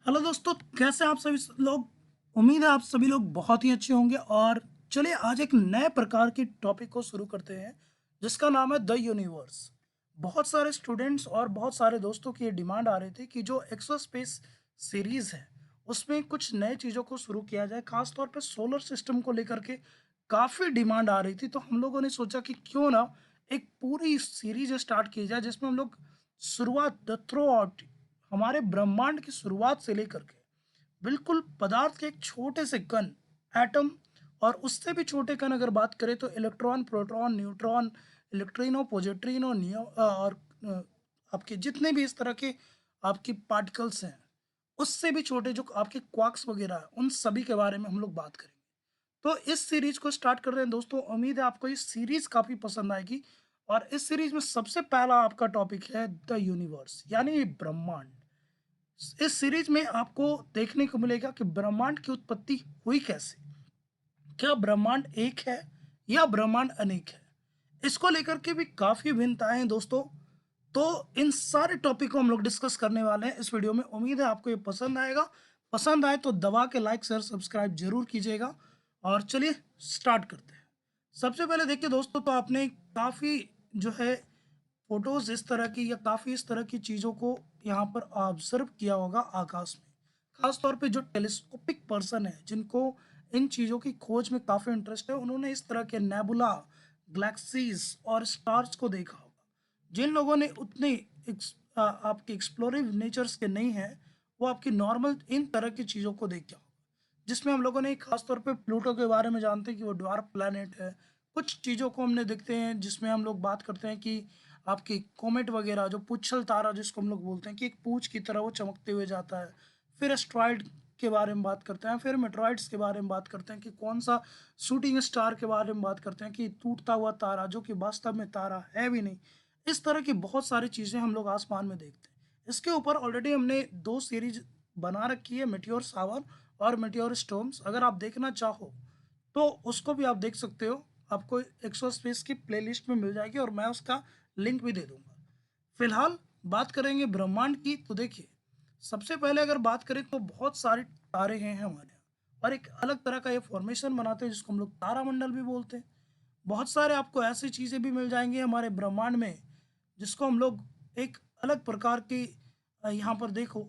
Hello दोस्तों, कैसे हैं आप सभी लोग। उम्मीद है आप सभी लोग बहुत ही अच्छे होंगे। और चलिए आज एक नए प्रकार के टॉपिक को शुरू करते हैं जिसका नाम है द यूनिवर्स। बहुत सारे स्टूडेंट्स और बहुत सारे दोस्तों की ये डिमांड आ रही थी कि जो एक्सोस्पेस सीरीज है उसमें कुछ नए चीज़ों को शुरू किया जाए, खास तौर पे सोलर सिस्टम को लेकर के काफ़ी डिमांड आ रही थी। तो हम लोगों ने सोचा कि क्यों ना एक पूरी सीरीज स्टार्ट की जाए जिसमें हम लोग शुरुआत द थ्रू आउट हमारे ब्रह्मांड की शुरुआत से लेकर के बिल्कुल पदार्थ के एक छोटे से कण, एटम, और उससे भी छोटे कण अगर बात करें तो इलेक्ट्रॉन, प्रोटॉन, न्यूट्रॉन, इलेक्ट्रिनो, पॉजिट्रिनो, और अ, आपके जितने भी इस तरह के आपकी पार्टिकल्स हैं, उससे भी छोटे जो आपके क्वार्क्स वगैरह हैं, उन सभी के बारे में हम लोग बात करेंगे। तो इस सीरीज को स्टार्ट कर रहे हैं दोस्तों। उम्मीद है आपको ये सीरीज काफी पसंद आएगी। और इस सीरीज में सबसे पहला आपका टॉपिक है द यूनिवर्स, यानी ब्रह्मांड। इस सीरीज में आपको देखने को मिलेगा कि ब्रह्मांड की उत्पत्ति हुई कैसे, क्या ब्रह्मांड एक है या ब्रह्मांड अनेक है। इसको लेकर के भी काफी भिन्नताएं हैं दोस्तों। तो इन सारे टॉपिक को हम लोग डिस्कस करने वाले हैं इस वीडियो में। उम्मीद है आपको ये पसंद आएगा। पसंद आए तो दबा के लाइक शेयर सब्सक्राइब जरूर कीजिएगा। और चलिए स्टार्ट करते हैं। सबसे पहले देखिए दोस्तों, तो आपने काफी जो है फोटोज इस तरह की या काफी इस तरह की चीजों को यहाँ पर ऑब्जर्व किया होगा आकाश में। खास तौर पे जो टेलीस्कोपिक पर्सन है, जिनको इन चीजों की खोज में काफी इंटरेस्ट है, उन्होंने इस तरह के नेबुला, गैलेक्सीज और स्टार्स को देखा होगा। जिन लोगों ने उतने आपके एक्सप्लोरिव नेचर्स के नहीं हैं, वो आपकी नॉर्मल इन तरह की चीज़ों को देख होगा। जिसमें हम लोगों ने खास तौर पे प्लूटो के बारे में जानते हैं कि वो ड्वार्फ प्लैनेट है। कुछ चीज़ों को हमने देखते हैं जिसमें हम लोग बात करते हैं कि आपकी कोमेट वगैरह, जो पुच्छल तारा जिसको हम लोग बोलते हैं कि एक पूछ की तरह वो चमकते हुए जाता है। फिर एस्ट्रॉइड के बारे में बात करते हैं, फिर मेट्रॉइड्स के बारे में बात करते हैं कि कौन सा शूटिंग स्टार के बारे में बात करते हैं कि टूटता हुआ तारा जो कि वास्तव में तारा है भी नहीं। इस तरह की बहुत सारी चीज़ें हम लोग आसमान में देखते हैं। इसके ऊपर ऑलरेडी हमने दो सीरीज बना रखी है, मेटियोर सावर और मेटियोर स्टॉर्म्स। अगर आप देखना चाहो तो उसको भी आप देख सकते हो। आपको एक्सोस्पेस की प्लेलिस्ट में मिल जाएगी और मैं उसका लिंक भी दे दूंगा। फिलहाल बात करेंगे ब्रह्मांड की। तो देखिए, सबसे पहले अगर बात करें तो बहुत सारे तारे हैं हमारे यहाँ, और एक अलग तरह का ये फॉर्मेशन बनाते हैं जिसको हम लोग तारामंडल भी बोलते हैं। बहुत सारे आपको ऐसी चीज़ें भी मिल जाएंगी हमारे ब्रह्मांड में जिसको हम लोग एक अलग प्रकार की यहाँ पर देखो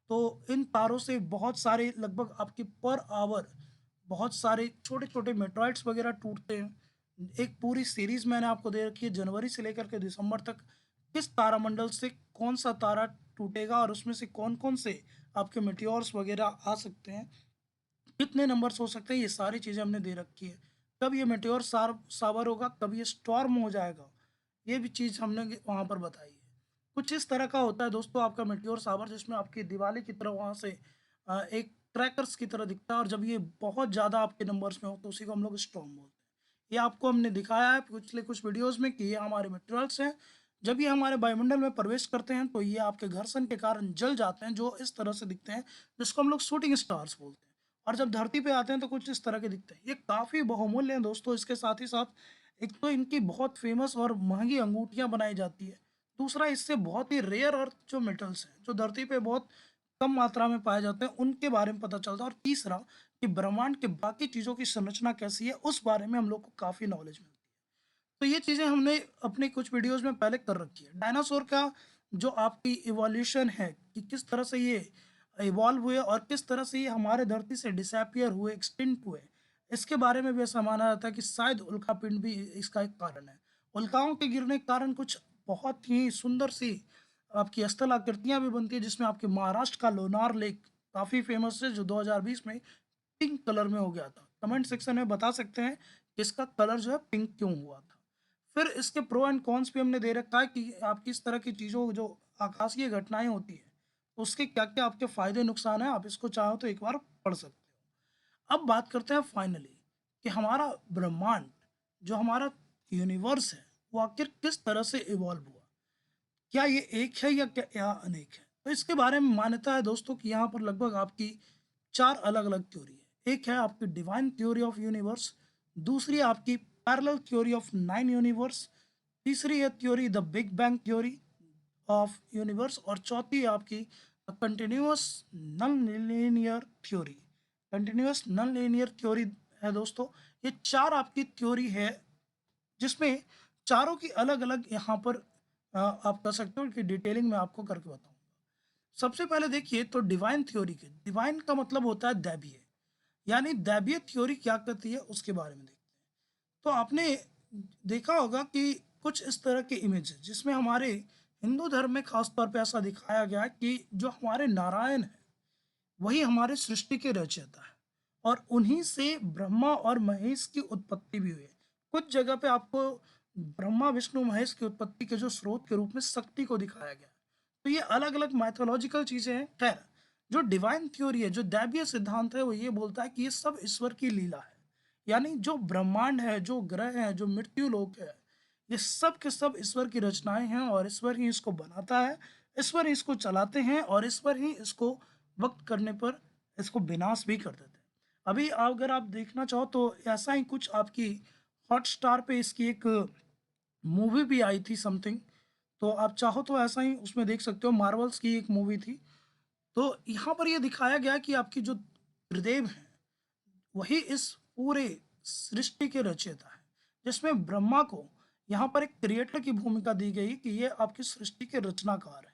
तो इन तारों से बहुत सारे, लगभग आपकी पर आवर बहुत सारे छोटे छोटे मेट्रॉइड्स वगैरह टूटते हैं। एक पूरी सीरीज मैंने आपको दे रखी है, जनवरी से लेकर के दिसंबर तक किस तारामंडल से कौन सा तारा टूटेगा और उसमें से कौन कौन से आपके मेटियोर्स वगैरह आ सकते हैं, कितने नंबर्स हो सकते हैं, ये सारी चीज़ें हमने दे रखी है। कब ये मेटेओर सावर होगा, कब ये स्टॉर्म हो जाएगा, ये भी चीज़ हमने वहाँ पर बताई है। कुछ इस तरह का होता है दोस्तों आपका मेटेओर सावर, जिसमें आपकी दिवाली की तरह वहाँ से एक ट्रैकर्स की तरह दिखता है। और जब ये बहुत ज़्यादा आपके नंबर्स में हो तो उसी को हम लोग स्टॉर्म बोलते हैं। ये आपको हमने दिखाया है पिछले कुछ वीडियोज़ में कि ये हमारे मेटेरियल्स हैं। जब ये हमारे वायुमंडल में प्रवेश करते हैं तो ये आपके घर्षण के कारण जल जाते हैं, जो इस तरह से दिखते हैं, जिसको हम लोग शूटिंग स्टार्स बोलते हैं। और जब धरती पे आते हैं तो कुछ इस तरह के दिखते हैं। ये काफ़ी बहुमूल्य हैं दोस्तों। इसके साथ ही साथ एक तो इनकी बहुत फेमस और महंगी अंगूठियाँ बनाई जाती है। दूसरा, इससे बहुत ही रेयर अर्थ जो मेटल्स हैं जो धरती पे बहुत कम मात्रा में पाए जाते हैं, उनके बारे में पता चलता है। और तीसरा, कि ब्रह्मांड के बाकी चीज़ों की संरचना कैसी है, उस बारे में हम लोग को काफ़ी नॉलेज मिलती है। तो ये चीज़ें हमने अपने कुछ वीडियोज़ में पहले कर रखी है। डायनासोर का जो आपकी इवोल्यूशन है कि किस तरह से ये इवॉल्व हुए और किस तरह से ये हमारे धरती से डिसअपियर हुए, एक्सटिंक्ट हुए, इसके बारे में भी ऐसा माना जाता है कि शायद उल्कापिंड भी इसका एक कारण है। उल्काओं के गिरने के कारण कुछ बहुत ही सुंदर सी आपकी स्थलाकृतियाँ भी बनती है, जिसमें आपके महाराष्ट्र का लोनार लेक काफ़ी फेमस है, जो 2020 में पिंक कलर में हो गया था। कमेंट सेक्शन में बता सकते हैं कि इसका कलर जो है पिंक क्यों हुआ था। फिर इसके प्रो एंड कॉन्स भी हमने दे रखा है कि आप किस तरह की चीज़ों, जो आकाशीय घटनाएं होती हैं, उसके क्या क्या आपके फायदे नुकसान हैं, आप इसको चाहो तो एक बार पढ़ सकते हो। अब बात करते हैं फाइनली कि हमारा ब्रह्मांड, जो हमारा यूनिवर्स है, वो आखिर किस तरह से इवॉल्व हुआ। क्या ये एक है या अनेक है। तो इसके बारे में मान्यता है दोस्तों कि यहाँ पर लगभग आपकी चार अलग अलग थ्योरी है। एक है आपकी डिवाइन थ्योरी ऑफ यूनिवर्स, दूसरी है आपकी parallel theory of nine universe, तीसरी है theory the big bang theory of universe, और चौथी है आपकी continuous non linear theory. Continuous non linear theory है दोस्तों, ये चार आपकी थ्योरी है जिसमें चारों की अलग अलग यहाँ पर आप कह सकते हो कि डिटेलिंग में आपको करके बताऊंगा। सबसे पहले देखिए तो डिवाइन थ्योरी के, डिवाइन का मतलब होता है दैवीय, यानी दैवीय थ्योरी क्या करती है उसके बारे में देखते हैं। तो आपने देखा होगा कि कुछ इस तरह के इमेज जिसमें हमारे हिंदू धर्म में खास तौर पे ऐसा दिखाया गया है कि जो हमारे नारायण है वही हमारे सृष्टि के रचयिता है और उन्हीं से ब्रह्मा और महेश की उत्पत्ति भी हुई है। कुछ जगह पे आपको ब्रह्मा विष्णु महेश की उत्पत्ति के जो स्रोत के रूप में शक्ति को दिखाया गया है। तो ये अलग अलग मैथोलॉजिकल चीजें हैं। खैर, जो डिवाइन थ्योरी है, जो दैवीय सिद्धांत है, वो ये बोलता है कि ये सब ईश्वर की लीला है। यानी जो ब्रह्मांड है, जो ग्रह है, जो मृत्यु लोक है, ये सब के सब ईश्वर की रचनाएं हैं और ईश्वर ही इसको बनाता है, ईश्वर ही इसको चलाते हैं और ईश्वर ही इसको वक्त करने पर इसको विनाश भी कर देते हैं। अभी अगर आप देखना चाहो तो ऐसा ही कुछ आपकी हॉटस्टार पे इसकी एक मूवी भी आई थी समथिंग, तो आप चाहो तो ऐसा ही उसमें देख सकते हो। मार्वल्स की एक मूवी थी। तो यहाँ पर ये दिखाया गया कि आपकी जो त्रिदेव हैं वही इस पूरे सृष्टि के रचयिता है, जिसमें ब्रह्मा को यहाँ पर एक क्रिएटर की भूमिका दी गई कि ये आपकी सृष्टि के रचनाकार है,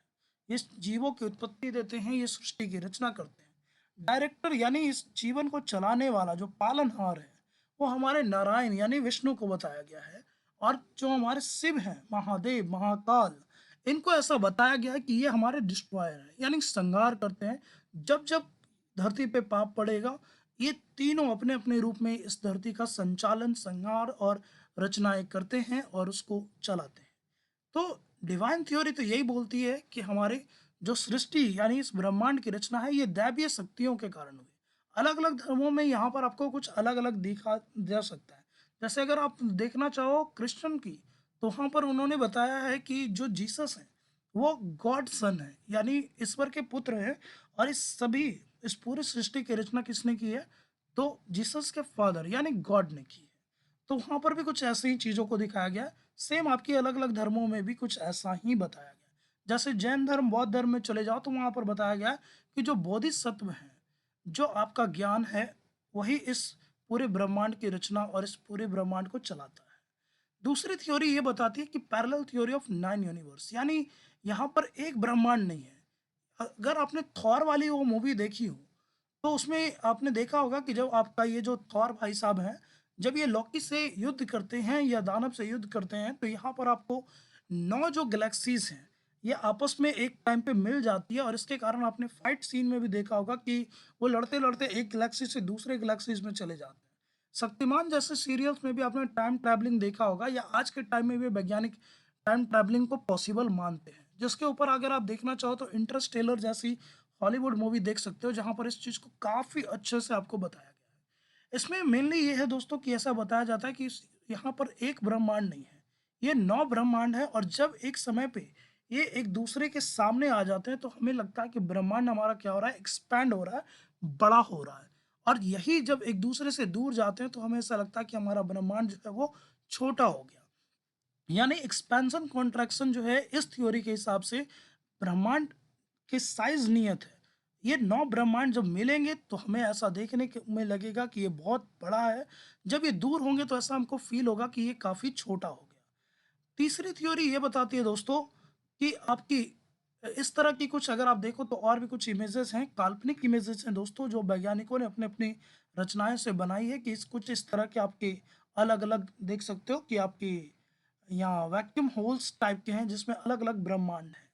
ये जीवों की उत्पत्ति देते हैं, ये सृष्टि की रचना करते हैं। डायरेक्टर यानी इस जीवन को चलाने वाला जो पालनहार है वो हमारे नारायण यानी विष्णु को बताया गया है। और जो हमारे शिव हैं, महादेव महाकाल, इनको ऐसा बताया गया है कि ये हमारे डिस्ट्रॉयर है, यानी संहार करते हैं। जब जब धरती पे पाप पड़ेगा, ये तीनों अपने अपने रूप में इस धरती का संचालन, संहार और रचनाएं करते हैं और उसको चलाते हैं। तो डिवाइन थ्योरी तो यही बोलती है कि हमारे जो सृष्टि यानी इस ब्रह्मांड की रचना है ये दैवीय शक्तियों के कारण हुई। अलग अलग धर्मों में यहाँ पर आपको कुछ अलग अलग दिखा जा सकता है। जैसे अगर आप देखना चाहो क्रिश्चियन की, तो वहाँ पर उन्होंने बताया है कि जो जीसस है वो गॉड सन है, यानी ईश्वर के पुत्र हैं। और इस पूरी सृष्टि की रचना किसने की है? तो जीसस के फादर यानी गॉड ने की है। तो वहाँ पर भी कुछ ऐसे ही चीज़ों को दिखाया गया है। सेम आपकी अलग अलग धर्मों में भी कुछ ऐसा ही बताया गया है। जैसे जैन धर्म, बौद्ध धर्म में चले जाओ तो वहाँ पर बताया गया है कि जो बोधिसत्व हैं, जो आपका ज्ञान है, वही इस पूरे ब्रह्मांड की रचना और इस पूरे ब्रह्मांड को चलाता है। दूसरी थ्योरी ये बताती है कि पैरेलल थ्योरी ऑफ 9 यूनिवर्स, यानी यहाँ पर एक ब्रह्मांड नहीं है। अगर आपने थॉर वाली वो मूवी देखी हो तो उसमें आपने देखा होगा कि जब आपका ये जो थॉर भाई साहब हैं, जब ये लॉकी से युद्ध करते हैं या दानव से युद्ध करते हैं, तो यहाँ पर आपको 9 जो गैलेक्सीज हैं ये आपस में एक टाइम पे मिल जाती है। और इसके कारण आपने फाइट सीन में भी देखा होगा कि वो लड़ते लड़ते एक गैलेक्सी से दूसरे गैलेक्सीज में चले जाते हैं। शक्तिमान जैसे सीरियल्स में भी आपने टाइम ट्रैवलिंग देखा होगा, या आज के टाइम में भी वैज्ञानिक टाइम ट्रैवलिंग को पॉसिबल मानते हैं। जिसके ऊपर अगर आप देखना चाहो तो इंटरस्टेलर जैसी हॉलीवुड मूवी देख सकते हो, जहाँ पर इस चीज़ को काफ़ी अच्छे से आपको बताया गया है। इसमें मेनली ये है दोस्तों कि ऐसा बताया जाता है कि यहाँ पर एक ब्रह्मांड नहीं है, ये 9 ब्रह्मांड है। और जब एक समय पे ये एक दूसरे के सामने आ जाते हैं तो हमें लगता है कि ब्रह्मांड हमारा क्या हो रहा है, एक्सपैंड हो रहा है, बड़ा हो रहा है। और यही जब एक दूसरे से दूर जाते हैं तो हमें ऐसा लगता है कि हमारा ब्रह्मांड जो है वो छोटा हो गया। यानी एक्सपेंशन कॉन्ट्रैक्शन जो है इस थ्योरी के हिसाब से ब्रह्मांड के साइज नियत है। ये 9 ब्रह्मांड जब मिलेंगे तो हमें ऐसा देखने में लगेगा कि ये बहुत बड़ा है। जब ये दूर होंगे तो ऐसा हमको फील होगा कि ये काफ़ी छोटा हो गया। तीसरी थ्योरी ये बताती है दोस्तों कि आपकी इस तरह की कुछ अगर आप देखो तो और भी कुछ इमेजेस हैं, काल्पनिक इमेजेस हैं दोस्तों, जो वैज्ञानिकों ने अपने अपनी रचनाएं से बनाई है कि कुछ इस तरह के आपके अलग अलग देख सकते हो कि आपकी यहाँ वैक्यूम होल्स टाइप के हैं जिसमें अलग अलग ब्रह्मांड है।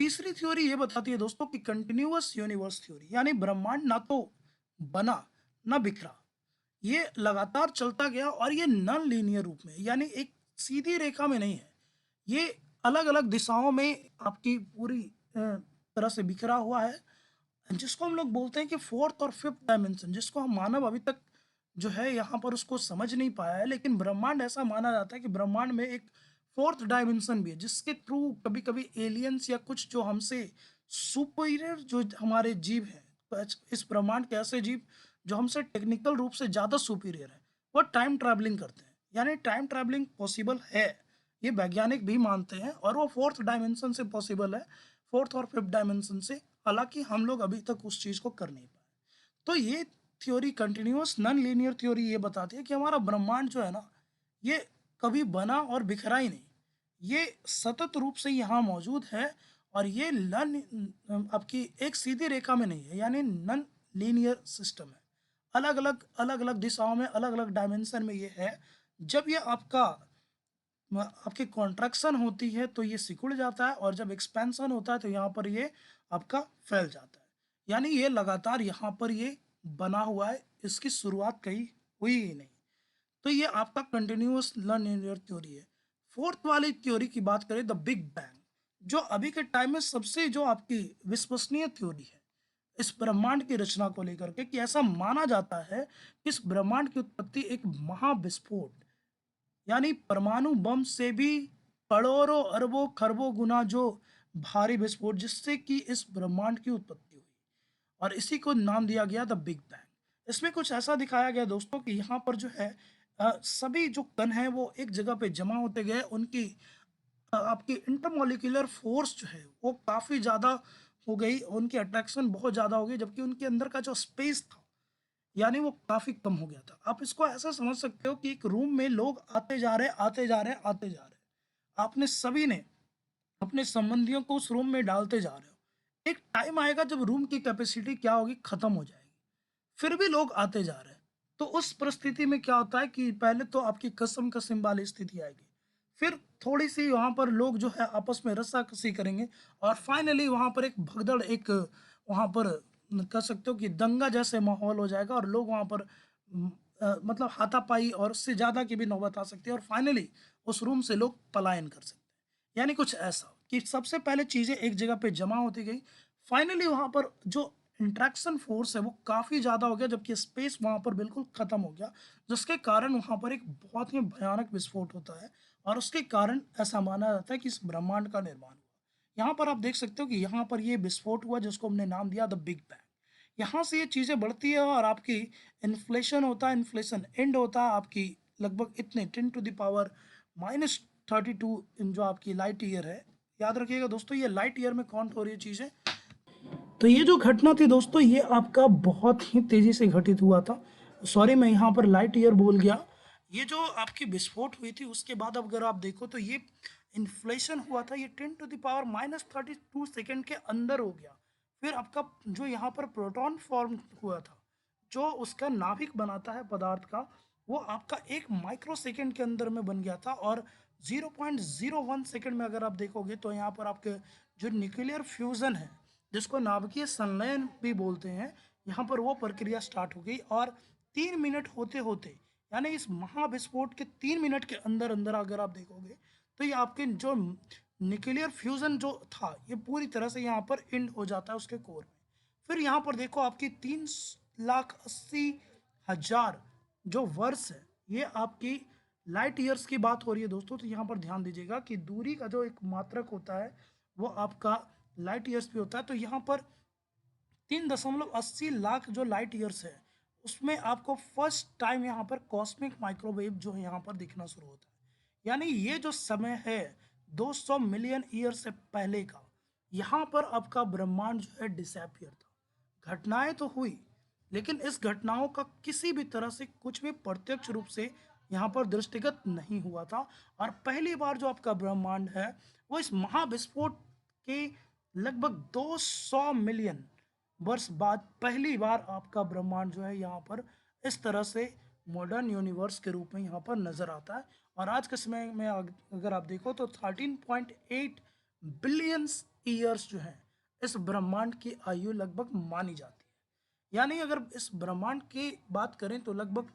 तीसरी थ्योरी ये बताती है दोस्तों कि कंटिन्यूअस यूनिवर्स थ्योरी, यानी ब्रह्मांड ना तो बना ना बिखरा, ये लगातार चलता गया और ये नॉन लीनियर रूप में, यानी एक सीधी रेखा में नहीं है, ये अलग अलग दिशाओं में आपकी पूरी तरह से बिखरा हुआ है। जिसको हम लोग बोलते हैं कि फोर्थ और फिफ्थ डायमेंशन, जिसको हम मानव अभी तक जो है यहाँ पर उसको समझ नहीं पाया है। लेकिन ब्रह्मांड ऐसा माना जाता है कि ब्रह्मांड में एक फोर्थ डायमेंशन भी है, जिसके थ्रू कभी कभी एलियंस या कुछ जो हमसे सुपीरियर जो हमारे जीव हैं, इस ब्रह्मांड के ऐसे जीव जो हमसे टेक्निकल रूप से ज़्यादा सुपीरियर है, वो टाइम ट्रैवलिंग करते हैं। यानी टाइम ट्रैवलिंग पॉसिबल है, ये वैज्ञानिक भी मानते हैं, और वो फोर्थ डायमेंशन से पॉसिबल है, फोर्थ और फिफ्थ डायमेंशन से हालांकि हम लोग अभी तक उस चीज़ को कर नहीं पाए। तो ये theory, continuous non linear theory, ये बताती है कि हमारा ब्रह्मांड जो है ना, ये कभी बना और बिखरा ही नहीं, ये सतत रूप से यहाँ मौजूद है। और ये आपकी एक सीधी रेखा में नहीं है, यानी नॉन लीनियर सिस्टम है। अलग अलग दिशाओं में, अलग अलग डायमेंशन में ये है। जब ये आपकी कॉन्ट्रैक्शन होती है तो ये सिकुड़ जाता है, और जब एक्सपेंशन होता है तो यहाँ पर ये आपका फैल जाता है। यानी ये लगातार यहाँ पर ये बना हुआ है, इसकी शुरुआत कहीं हुई ही नहीं। तो ये आपका कंटिन्यूअस नॉन लीनियर थ्योरी है। फोर्थ वाली थ्योरी की बात करें, द बिग बैंग, जो अभी के टाइम में सबसे जो आपकी विश्वसनीय थ्योरी है इस ब्रह्मांड की रचना को लेकर के, कि ऐसा माना जाता है कि इस ब्रह्मांड की उत्पत्ति एक महाविस्फोट, यानी परमाणु बम से भी करोड़ों अरबों खरबों गुना जो भारी विस्फोट, जिससे कि इस ब्रह्मांड की उत्पत्ति हुई, और इसी को नाम दिया गया द बिग बैंग। इसमें कुछ ऐसा दिखाया गया दोस्तों कि यहाँ पर जो है सभी जो कण हैं वो एक जगह पे जमा होते गए, उनकी आपकी इंटरमोलिकुलर फोर्स जो है वो काफ़ी ज़्यादा हो गई, उनकी अट्रैक्शन बहुत ज़्यादा हो गई, जबकि उनके अंदर का जो स्पेस था यानी वो काफ़ी कम हो गया था। आप इसको ऐसा समझ सकते हो कि एक रूम में लोग आते जा रहे, आते जा रहे, आते जा रहे, आपने सभी ने अपने संबंधियों को उस रूम में डालते जा रहे हो। एक टाइम आएगा जब रूम की कैपेसिटी क्या होगी, खत्म हो जाएगी, फिर भी लोग आते जा रहे हैं। तो उस परिस्थिति में क्या होता है कि पहले तो आपकी कसम कसिम वाली स्थिति आएगी, फिर थोड़ी सी वहां पर लोग जो है आपस में रस्साकसी करेंगे, और फाइनली वहां पर एक भगदड़, एक वहां पर कह सकते हो कि दंगा जैसे माहौल हो जाएगा, और लोग वहां पर मतलब हाथापाई और उससे ज्यादा की भी नौबत आ सकती है, और फाइनली उस रूम से लोग पलायन कर सकते हैं। यानी कुछ ऐसा कि सबसे पहले चीजें एक जगह पे जमा होती गई, फाइनली वहां पर जो इंट्रैक्शन फोर्स है वो काफ़ी ज़्यादा हो गया, जबकि स्पेस वहाँ पर बिल्कुल ख़त्म हो गया, जिसके कारण वहाँ पर एक बहुत ही भयानक विस्फोट होता है, और उसके कारण ऐसा माना जाता है कि इस ब्रह्मांड का निर्माण हुआ। यहाँ पर आप देख सकते हो कि यहाँ पर ये विस्फोट हुआ जिसको हमने नाम दिया द बिग बैंग। यहाँ से ये चीज़ें बढ़ती है, और आपकी इन्फ्लेशन होता है, इन्फ्लेशन एंड होता है आपकी लगभग इतने 10⁻⁻32 जो आपकी लाइट ईयर है। याद रखिएगा दोस्तों, ये लाइट ईयर में काउंट हो रही है चीज़ें। तो ये जो घटना थी दोस्तों, ये आपका बहुत ही तेजी से घटित हुआ था। सॉरी, मैं यहाँ पर लाइट ईयर बोल गया। ये जो आपकी विस्फोट हुई थी उसके बाद अगर आप देखो तो ये इन्फ्लेशन हुआ था, ये 10⁻32 सेकेंड के अंदर हो गया। फिर आपका जो यहाँ पर प्रोटॉन फॉर्म हुआ था, जो उसका नाभिक बनाता है पदार्थ का, वो आपका 1 माइक्रो सेकेंड के अंदर में बन गया था। और 0.01 सेकेंड में अगर आप देखोगे तो यहाँ पर आपके जो न्यूक्लियर फ्यूजन है, जिसको नाभिकीय संलयन भी बोलते हैं, यहाँ पर वो प्रक्रिया स्टार्ट हो गई। और 3 मिनट होते होते, यानी इस महाविस्फोट के 3 मिनट के अंदर अंदर अगर आप देखोगे तो ये आपके जो न्यूक्लियर फ्यूजन जो था ये पूरी तरह से यहाँ पर एंड हो जाता है उसके कोर में। फिर यहाँ पर देखो आपकी 3,80,000 जो वर्ष है, ये आपकी लाइट ईयर्स की बात हो रही है दोस्तों। तो यहाँ पर ध्यान दीजिएगा कि दूरी का जो एक मात्रक होता है वो आपका लाइट ईयर्स भी होता है। तो यहाँ पर 3,80 लाख जो लाइट ईयर्स है, उसमें आपको फर्स्ट टाइम यहाँ पर कॉस्मिक माइक्रोवेव जो है यहाँ पर दिखना शुरू होता है। यानी ये जो समय है 200 मिलियन ईयर से पहले का, यहाँ पर आपका ब्रह्मांड जो है डिसैपियर था। घटनाएं तो हुई, लेकिन इस घटनाओं का किसी भी तरह से कुछ भी प्रत्यक्ष रूप से यहाँ पर दृष्टिगत नहीं हुआ था। और पहली बार जो आपका ब्रह्मांड है वो इस महाविस्फोट के लगभग 200 मिलियन वर्ष बाद पहली बार आपका ब्रह्मांड जो है यहाँ पर इस तरह से मॉडर्न यूनिवर्स के रूप में यहाँ पर नजर आता है। और आज के समय में अगर आप देखो तो 13.8 बिलियंस ईयर्स जो है इस ब्रह्मांड की आयु लगभग मानी जाती है। यानी अगर इस ब्रह्मांड की बात करें तो लगभग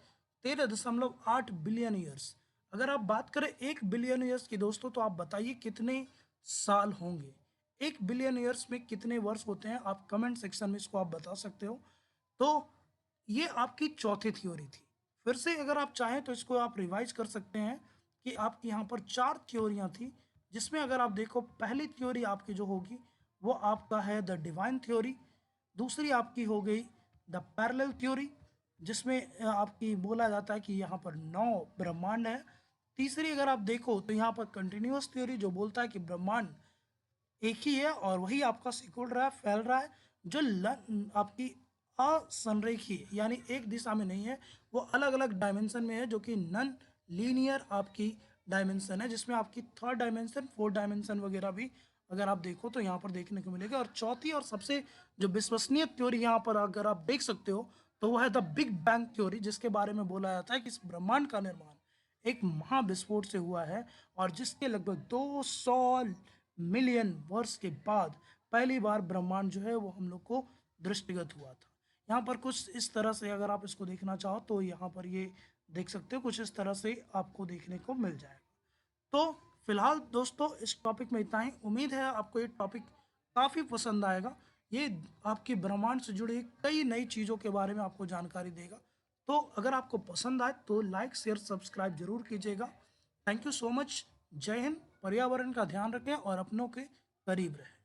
13.8 बिलियन ईयर्स। अगर आप बात करें 1 बिलियन ईयर्स की दोस्तों, तो आप बताइए कितने साल होंगे। 1 बिलियन ईयर्स में कितने वर्ष होते हैं, आप कमेंट सेक्शन में इसको आप बता सकते हो। तो ये आपकी चौथी थ्योरी थी। फिर से अगर आप चाहें तो इसको आप रिवाइज कर सकते हैं कि आपकी यहाँ पर 4 थ्योरियाँ थी, जिसमें अगर आप देखो पहली थ्योरी आपकी जो होगी वो आपका है द डिवाइन थ्योरी। दूसरी आपकी हो गई द पैरेलल थ्योरी, जिसमें आपकी बोला जाता है कि यहाँ पर 9 ब्रह्मांड है। तीसरी अगर आप देखो तो यहाँ पर कंटिन्यूअस थ्योरी जो बोलता है कि ब्रह्मांड एक ही है और वही आपका सिकुड़ रहा है, फैल रहा है। जो आपकी असंरेखीय यानी एक दिशा में नहीं है, वो अलग अलग डायमेंशन में है, जो कि नन लीनियर आपकी डायमेंशन है, जिसमें आपकी थर्ड डायमेंशन, फोर्थ डायमेंशन वगैरह भी अगर आप देखो तो यहाँ पर देखने को मिलेगा। और चौथी और सबसे जो विश्वसनीय थ्योरी यहाँ पर अगर आप देख सकते हो तो वो है द बिग बैंग थ्योरी, जिसके बारे में बोला जाता है कि इस ब्रह्मांड का निर्माण एक महाविस्फोट से हुआ है और जिसके लगभग 200 मिलियन वर्ष के बाद पहली बार ब्रह्मांड जो है वो हम लोग को दृष्टिगत हुआ था। यहाँ पर कुछ इस तरह से अगर आप इसको देखना चाहो तो यहाँ पर ये देख सकते हो, कुछ इस तरह से आपको देखने को मिल जाएगा। तो फिलहाल दोस्तों इस टॉपिक में इतना ही। उम्मीद है आपको ये टॉपिक काफ़ी पसंद आएगा। ये आपके ब्रह्मांड से जुड़ी कई नई चीज़ों के बारे में आपको जानकारी देगा। तो अगर आपको पसंद आए तो लाइक शेयर सब्सक्राइब जरूर कीजिएगा। Thank you so much. जय हिंद। पर्यावरण का ध्यान रखें और अपनों के करीब रहें।